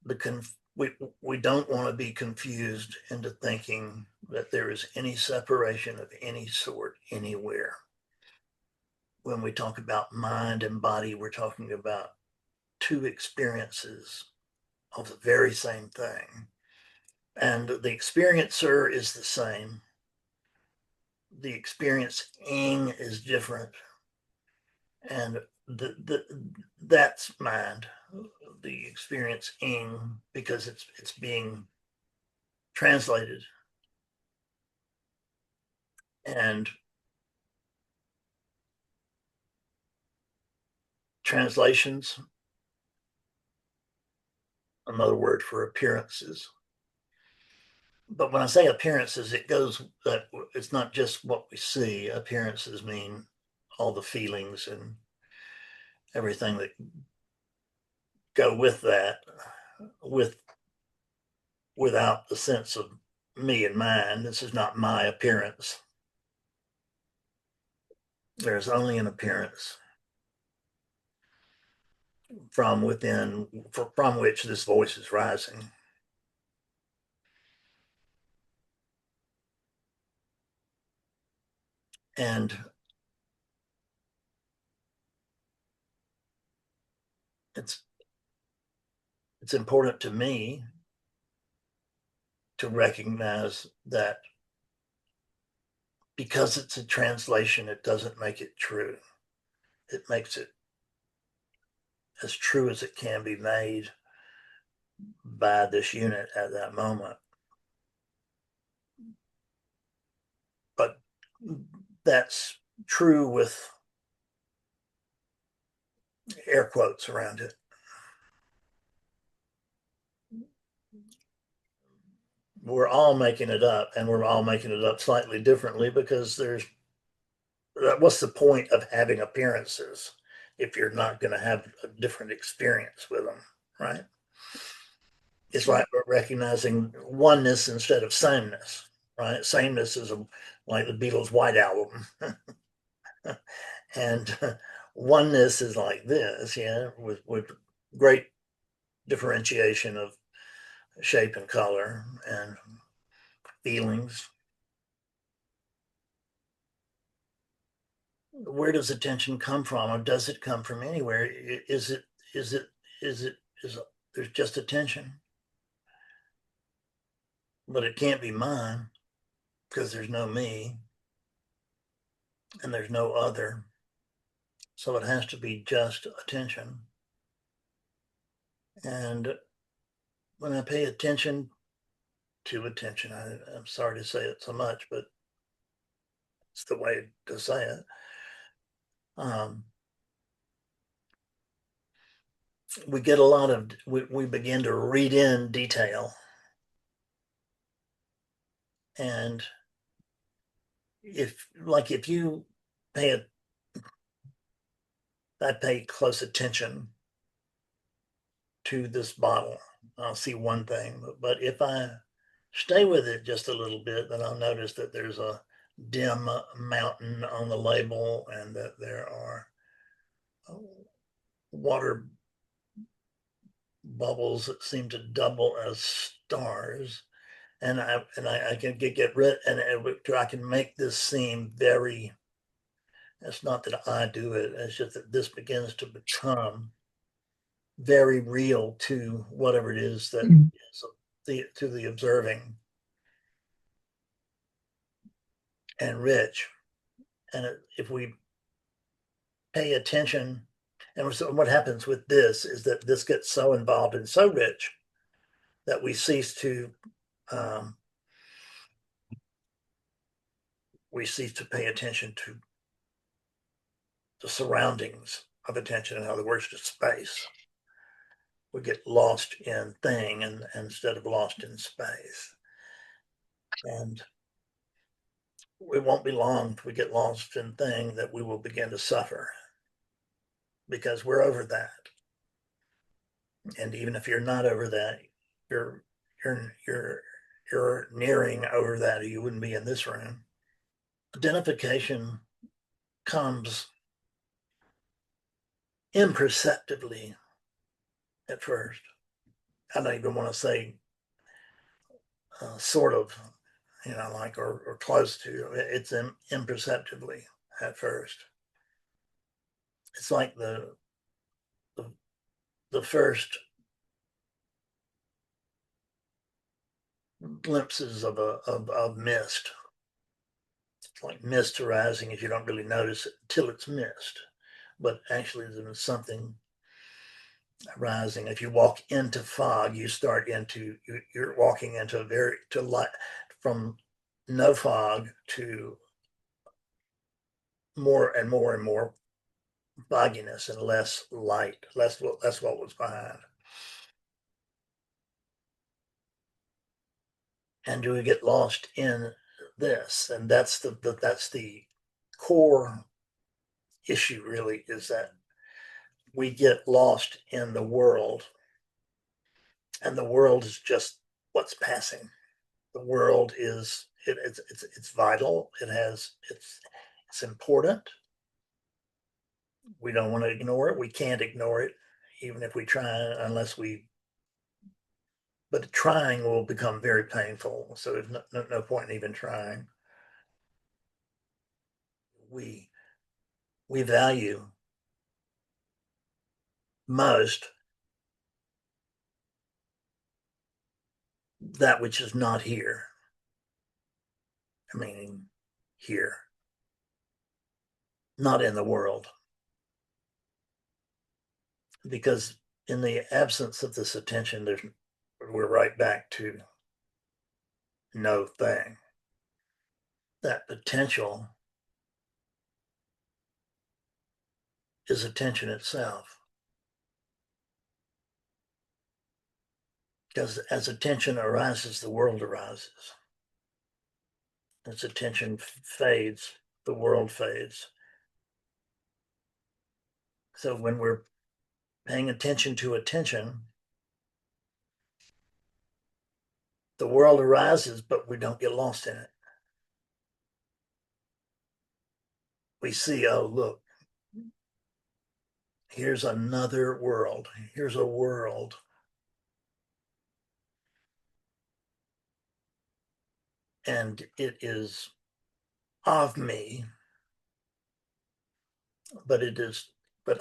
we don't want to be confused into thinking that there is any separation of any sort anywhere. When we talk about mind and body, we're talking about two experiences of the very same thing. And the experiencer is the same. The experiencing is different. And that's mind, the experiencing, because it's being translated. And translations, another word for appearances. But when I say appearances, it goes that it's not just what we see. Appearances mean all the feelings and everything that go with that, without the sense of me and mine. This is not my appearance. There's only an appearance from within, from which this voice is rising. And it's important to me to recognize that because it's a translation, it doesn't make it true. It makes it as true as it can be made by this unit at that moment. But that's true with air quotes around it. We're all making it up, and we're all making it up slightly differently, because what's the point of having appearances if you're not going to have a different experience with them, right? It's like recognizing oneness instead of sameness, right? Sameness is like the Beatles' White Album. And oneness is like this, yeah, with great differentiation of shape and color and feelings. Where does attention come from, or does it come from anywhere? Is it there's just attention, but it can't be mine, because there's no me and there's no other. So it has to be just attention. And when I pay attention to attention, I'm sorry to say it so much, but it's the way to say it. We get a lot of, we begin to read in detail. And if you pay I pay close attention to this bottle, I'll see one thing. But if I stay with it just a little bit, then I'll notice that there's a dim mountain on the label, and that there are water bubbles that seem to double as stars. And I can get rid, and I can make this seem very, it's not that I do it, it's just that this begins to become very real to whatever it is that is to the observing, and rich. And if we pay attention, and so what happens with this is that this gets so involved and so rich that we cease to pay attention to the surroundings of attention. In other words, to space. We get lost in thing, and instead of lost in space. And it won't be long if we get lost in thing that we will begin to suffer, because we're over that. And even if you're not over that, you're nearing over that, or you wouldn't be in this room. Identification comes imperceptibly at first. I don't even want to say sort of, like or close to. It's imperceptibly at first. It's like the, the first glimpses of mist. It's like mist arising if you don't really notice it until it's mist. But actually, there's something rising. If you walk into fog, you're walking into to light from no fog to more and more and more fogginess and less light, less what was behind. And do we get lost in this? And that's the core issue really, is that we get lost in the world, and the world is just what's passing. The world is it's vital. It's important. We don't want to ignore it. We can't ignore it, even if we try, unless we. But trying will become very painful. So there's no point in even trying. We we value most that which is not here. I mean, here, not in the world, because in the absence of this attention, we're right back to no thing. That potential is attention itself. Because as attention arises, the world arises. As attention fades, the world fades. So when we're paying attention to attention, the world arises, but we don't get lost in it. We see, oh, look, here's another world. Here's a world. And it is of me, but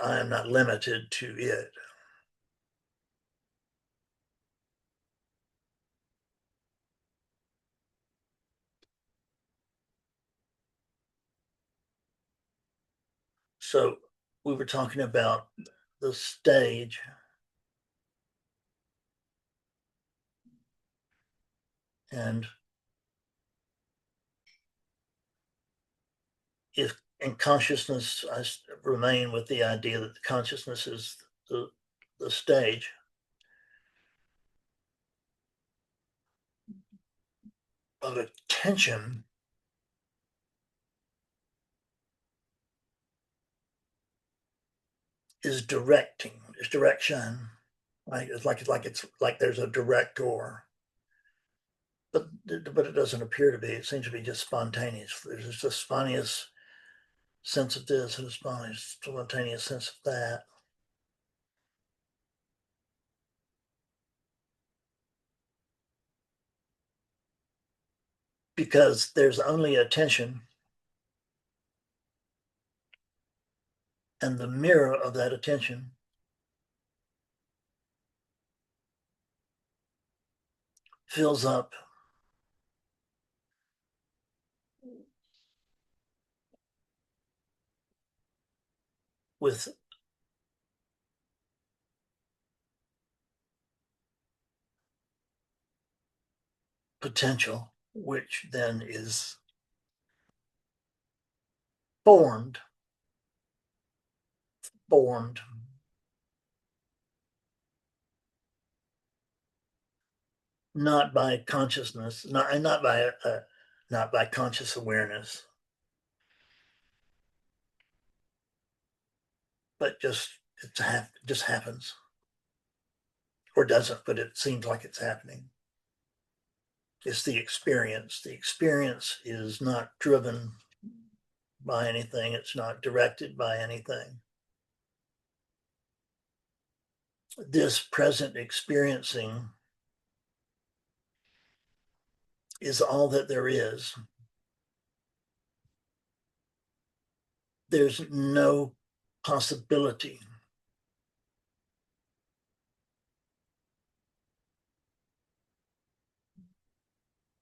I am not limited to it. So we were talking about the stage, and if in consciousness, I remain with the idea that the consciousness is the stage. Of attention is directing, is direction. Right? It's like there's a director, but it doesn't appear to be. It seems to be just spontaneous. There's just a spontaneous sense of this and a spontaneous sense of that. Because there's only attention, and the mirror of that attention fills up with potential, which then is formed, formed not by consciousness, not by conscious awareness, but just happens, or doesn't, but it seems like it's happening. It's the experience. The experience is not driven by anything. It's not directed by anything. this present experiencing is all that there is. There's no possibility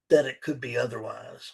that it could be otherwise.